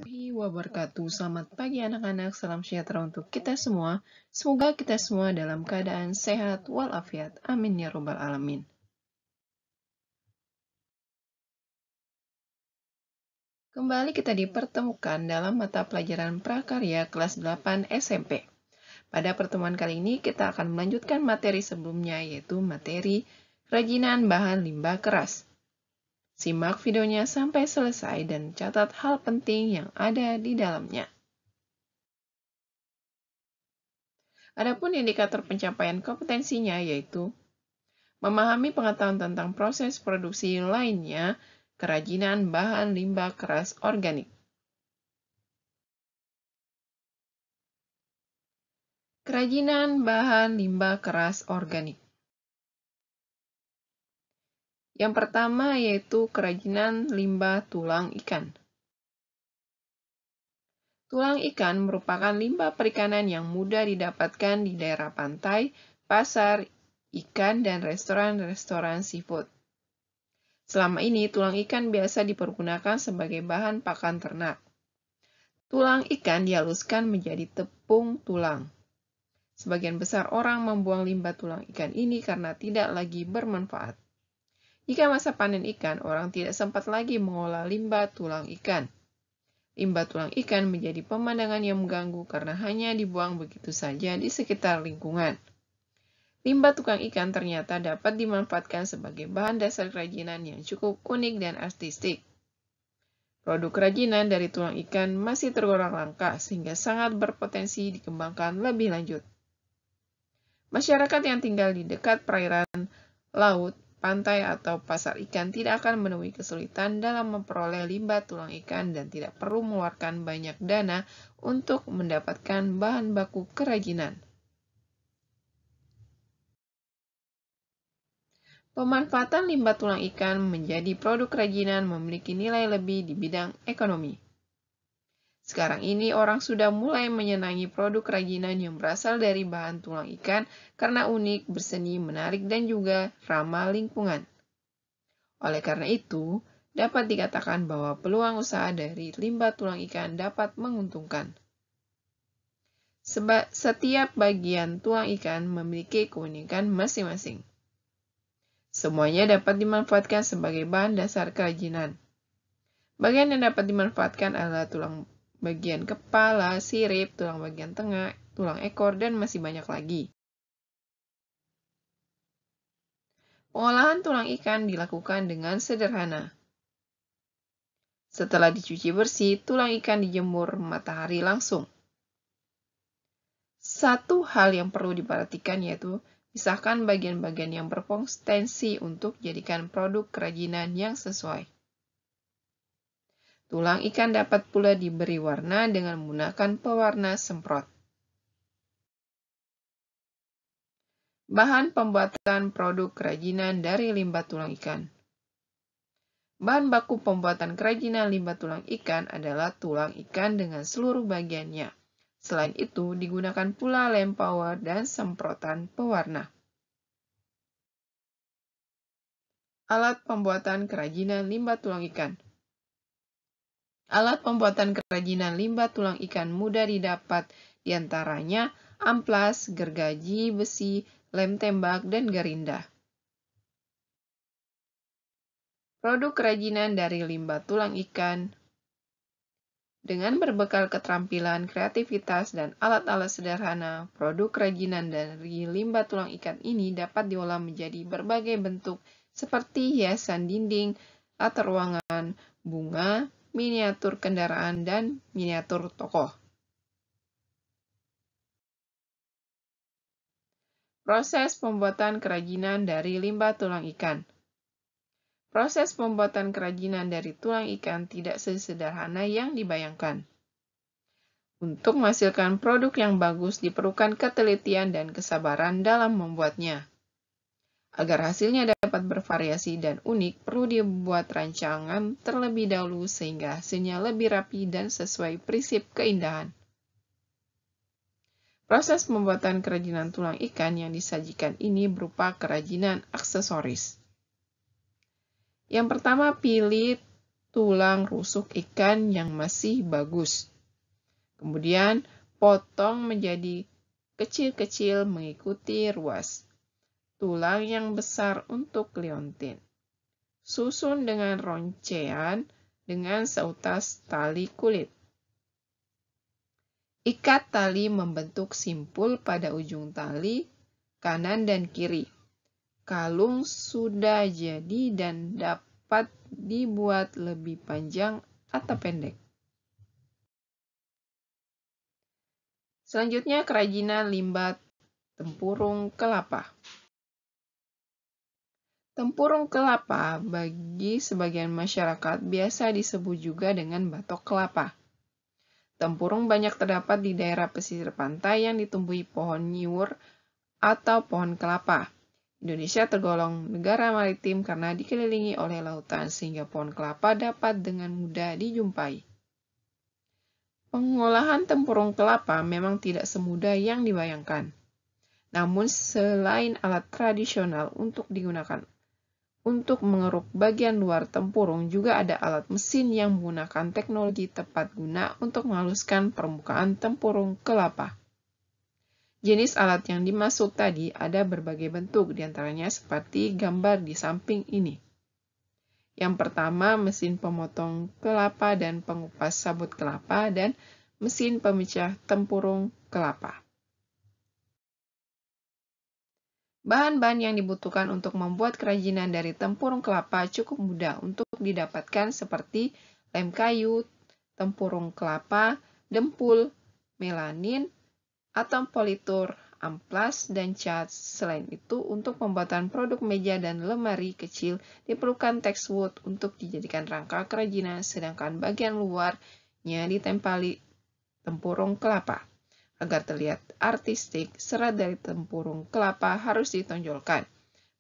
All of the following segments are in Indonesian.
Warahmatullahi wabarakatuh. Selamat pagi anak-anak, salam sejahtera untuk kita semua. Semoga kita semua dalam keadaan sehat walafiat. Amin ya robbal alamin. Kembali kita dipertemukan dalam mata pelajaran prakarya kelas 8 SMP. Pada pertemuan kali ini kita akan melanjutkan materi sebelumnya, yaitu materi kerajinan bahan limbah keras. Simak videonya sampai selesai dan catat hal penting yang ada di dalamnya. Adapun indikator pencapaian kompetensinya yaitu memahami pengetahuan tentang proses produksi lainnya, kerajinan bahan limbah keras organik. Kerajinan bahan limbah keras organik. Yang pertama yaitu kerajinan limbah tulang ikan. Tulang ikan merupakan limbah perikanan yang mudah didapatkan di daerah pantai, pasar ikan, dan restoran-restoran seafood. Selama ini, tulang ikan biasa dipergunakan sebagai bahan pakan ternak. Tulang ikan dihaluskan menjadi tepung tulang. Sebagian besar orang membuang limbah tulang ikan ini karena tidak lagi bermanfaat. Jika masa panen ikan, orang tidak sempat lagi mengolah limbah tulang ikan. Limbah tulang ikan menjadi pemandangan yang mengganggu karena hanya dibuang begitu saja di sekitar lingkungan. Limbah tukang ikan ternyata dapat dimanfaatkan sebagai bahan dasar kerajinan yang cukup unik dan artistik. Produk kerajinan dari tulang ikan masih tergolong langka sehingga sangat berpotensi dikembangkan lebih lanjut. Masyarakat yang tinggal di dekat perairan, laut, pantai, atau pasar ikan tidak akan menemui kesulitan dalam memperoleh limbah tulang ikan dan tidak perlu mengeluarkan banyak dana untuk mendapatkan bahan baku kerajinan. Pemanfaatan limbah tulang ikan menjadi produk kerajinan memiliki nilai lebih di bidang ekonomi. Sekarang ini orang sudah mulai menyenangi produk kerajinan yang berasal dari bahan tulang ikan karena unik, berseni, menarik, dan juga ramah lingkungan. Oleh karena itu, dapat dikatakan bahwa peluang usaha dari limbah tulang ikan dapat menguntungkan. Setiap bagian tulang ikan memiliki keunikan masing-masing. Semuanya dapat dimanfaatkan sebagai bahan dasar kerajinan. Bagian yang dapat dimanfaatkan adalah tulang bagian kepala, sirip, tulang bagian tengah, tulang ekor, dan masih banyak lagi. Pengolahan tulang ikan dilakukan dengan sederhana. Setelah dicuci bersih, tulang ikan dijemur matahari langsung. Satu hal yang perlu diperhatikan yaitu pisahkan bagian-bagian yang berpotensi untuk jadikan produk kerajinan yang sesuai. Tulang ikan dapat pula diberi warna dengan menggunakan pewarna semprot. Bahan pembuatan produk kerajinan dari limbah tulang ikan. Bahan baku pembuatan kerajinan limbah tulang ikan adalah tulang ikan dengan seluruh bagiannya. Selain itu, digunakan pula lem power dan semprotan pewarna. Alat pembuatan kerajinan limbah tulang ikan. Alat pembuatan kerajinan limbah tulang ikan mudah didapat, diantaranya amplas, gergaji, besi, lem tembak, dan gerinda. Produk kerajinan dari limbah tulang ikan. Dengan berbekal keterampilan, kreativitas, dan alat-alat sederhana, produk kerajinan dari limbah tulang ikan ini dapat diolah menjadi berbagai bentuk seperti hiasan dinding, latar ruangan, bunga, miniatur kendaraan, dan miniatur tokoh. Proses pembuatan kerajinan dari limbah tulang ikan. Proses pembuatan kerajinan dari tulang ikan tidak sesederhana yang dibayangkan. Untuk menghasilkan produk yang bagus diperlukan ketelitian dan kesabaran dalam membuatnya. Agar hasilnya dapat bervariasi dan unik, perlu dibuat rancangan terlebih dahulu sehingga hasilnya lebih rapi dan sesuai prinsip keindahan. Proses pembuatan kerajinan tulang ikan yang disajikan ini berupa kerajinan aksesoris. Yang pertama, pilih tulang rusuk ikan yang masih bagus. Kemudian, potong menjadi kecil-kecil mengikuti ruas. Tulang yang besar untuk liontin. Susun dengan roncean dengan seutas tali kulit. Ikat tali membentuk simpul pada ujung tali kanan dan kiri. Kalung sudah jadi dan dapat dibuat lebih panjang atau pendek. Selanjutnya, kerajinan limbah tempurung kelapa. Tempurung kelapa bagi sebagian masyarakat biasa disebut juga dengan batok kelapa. Tempurung banyak terdapat di daerah pesisir pantai yang ditumbuhi pohon nyiur atau pohon kelapa. Indonesia tergolong negara maritim karena dikelilingi oleh lautan sehingga pohon kelapa dapat dengan mudah dijumpai. Pengolahan tempurung kelapa memang tidak semudah yang dibayangkan. Namun selain alat tradisional untuk digunakan untuk mengeruk bagian luar tempurung, juga ada alat mesin yang menggunakan teknologi tepat guna untuk menghaluskan permukaan tempurung kelapa. Jenis alat yang dimaksud tadi ada berbagai bentuk, diantaranya seperti gambar di samping ini. Yang pertama, mesin pemotong kelapa dan pengupas sabut kelapa, dan mesin pemecah tempurung kelapa. Bahan-bahan yang dibutuhkan untuk membuat kerajinan dari tempurung kelapa cukup mudah untuk didapatkan seperti lem kayu, tempurung kelapa, dempul, melanin, atom politur, amplas, dan cat. Selain itu, untuk pembuatan produk meja dan lemari kecil diperlukan textwood untuk dijadikan rangka kerajinan, sedangkan bagian luarnya ditempeli tempurung kelapa. Agar terlihat artistik, serat dari tempurung kelapa harus ditonjolkan.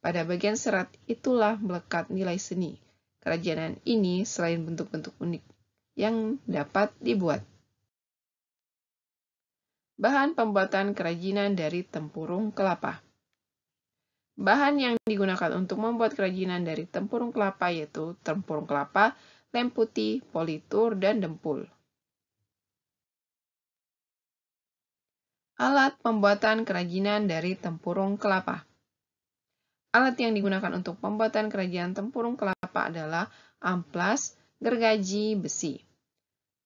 Pada bagian serat itulah melekat nilai seni. Kerajinan ini selain bentuk-bentuk unik yang dapat dibuat. Bahan pembuatan kerajinan dari tempurung kelapa. Bahan yang digunakan untuk membuat kerajinan dari tempurung kelapa yaitu tempurung kelapa, lem putih, politur, dan dempul. Alat pembuatan kerajinan dari tempurung kelapa. Alat yang digunakan untuk pembuatan kerajinan tempurung kelapa adalah amplas, gergaji, besi.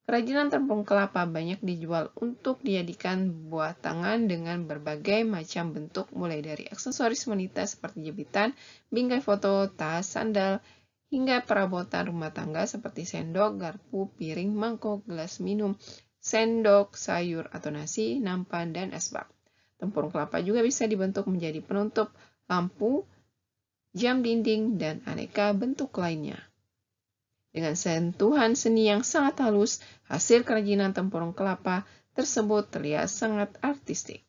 Kerajinan tempurung kelapa banyak dijual untuk dijadikan buah tangan dengan berbagai macam bentuk, mulai dari aksesoris wanita seperti jepitan, bingkai foto, tas, sandal, hingga perabotan rumah tangga seperti sendok, garpu, piring, mangkok, gelas minum, sendok, sayur atau nasi, nampan, dan asbak. Tempurung kelapa juga bisa dibentuk menjadi penutup lampu, jam dinding, dan aneka bentuk lainnya. Dengan sentuhan seni yang sangat halus, hasil kerajinan tempurung kelapa tersebut terlihat sangat artistik.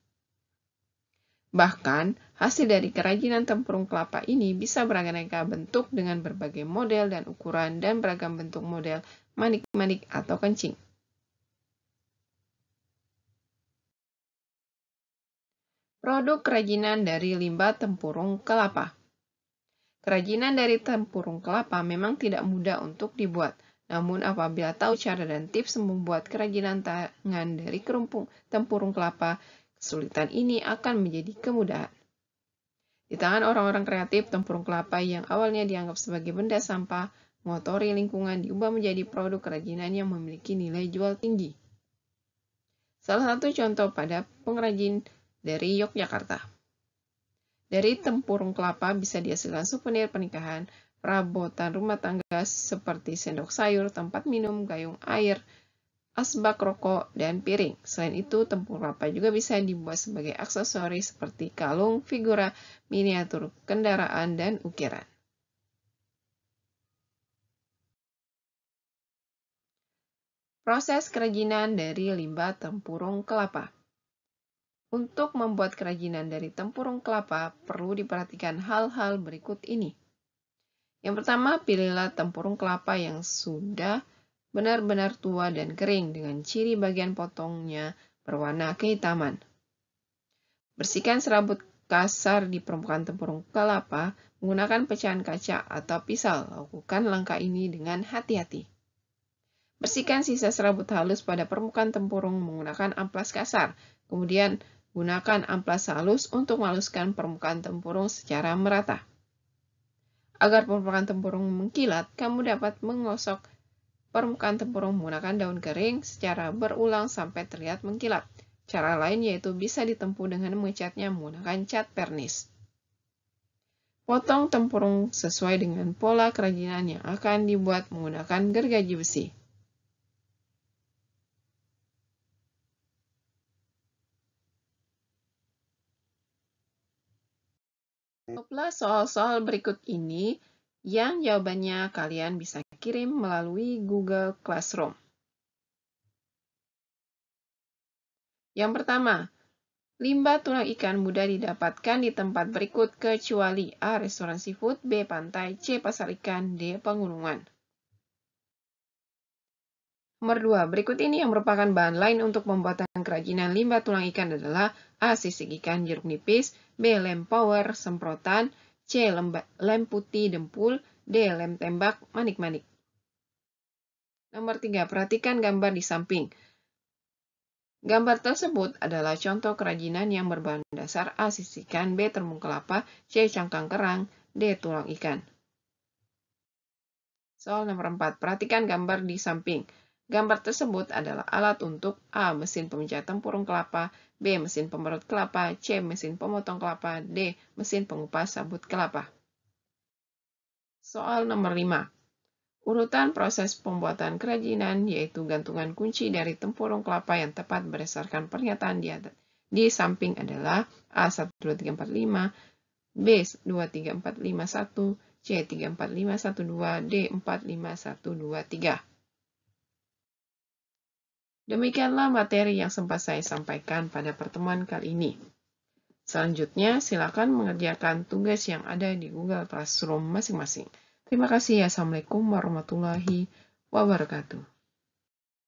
Bahkan, hasil dari kerajinan tempurung kelapa ini bisa beraneka bentuk dengan berbagai model dan ukuran dan beragam bentuk model manik-manik atau kencing. Produk kerajinan dari limbah tempurung kelapa. Kerajinan dari tempurung kelapa memang tidak mudah untuk dibuat. Namun apabila tahu cara dan tips membuat kerajinan tangan dari tempurung kelapa, kesulitan ini akan menjadi kemudahan. Di tangan orang-orang kreatif, tempurung kelapa yang awalnya dianggap sebagai benda sampah, mengotori lingkungan diubah menjadi produk kerajinan yang memiliki nilai jual tinggi. Salah satu contoh pada pengrajin dari Yogyakarta. Dari tempurung kelapa bisa dihasilkan souvenir pernikahan, perabotan rumah tangga seperti sendok sayur, tempat minum, gayung air, asbak rokok, dan piring. Selain itu, tempurung kelapa juga bisa dibuat sebagai aksesoris seperti kalung, figura, miniatur kendaraan, dan ukiran. Proses kerajinan dari limbah tempurung kelapa. Untuk membuat kerajinan dari tempurung kelapa, perlu diperhatikan hal-hal berikut ini. Yang pertama, pilihlah tempurung kelapa yang sudah benar-benar tua dan kering dengan ciri bagian potongnya berwarna kehitaman. Bersihkan serabut kasar di permukaan tempurung kelapa, menggunakan pecahan kaca atau pisau. Lakukan langkah ini dengan hati-hati. Bersihkan sisa serabut halus pada permukaan tempurung menggunakan amplas kasar. Kemudian, gunakan amplas halus untuk menghaluskan permukaan tempurung secara merata. Agar permukaan tempurung mengkilat, kamu dapat menggosok permukaan tempurung menggunakan daun kering secara berulang sampai terlihat mengkilat. Cara lain yaitu bisa ditempuh dengan mengecatnya menggunakan cat vernis. Potong tempurung sesuai dengan pola kerajinan yang akan dibuat menggunakan gergaji besi. Jawablah soal-soal berikut ini yang jawabannya kalian bisa kirim melalui Google Classroom. Yang pertama, limbah tulang ikan mudah didapatkan di tempat berikut kecuali A. Restoran seafood, B. Pantai, C. Pasar ikan, D. Pegunungan. Nomor 2, berikut ini yang merupakan bahan lain untuk pembuatan kerajinan limbah tulang ikan adalah A. Sisik ikan jeruk nipis, B. Lem power semprotan, C. Lem putih dempul, D. Lem tembak manik-manik. Nomor 3, perhatikan gambar di samping. Gambar tersebut adalah contoh kerajinan yang berbahan dasar A. Sisik ikan, B. Terumbu kelapa, C. Cangkang kerang, D. Tulang ikan. Soal nomor 4, perhatikan gambar di samping. Gambar tersebut adalah alat untuk A. Mesin pemecah tempurung kelapa, B. Mesin pemerut kelapa, C. Mesin pemotong kelapa, D. Mesin pengupas sabut kelapa. Soal nomor 5. Urutan proses pembuatan kerajinan yaitu gantungan kunci dari tempurung kelapa yang tepat berdasarkan pernyataan di samping adalah A. 1, 2, 3, 4, 5, B. 2, 3, 4, 5, 1, C. 3, 4, 5, 1, 2, D. 4, 5, 1, 2, 3. Demikianlah materi yang sempat saya sampaikan pada pertemuan kali ini. Selanjutnya, silakan mengerjakan tugas yang ada di Google Classroom masing-masing. Terima kasih. Assalamualaikum warahmatullahi wabarakatuh.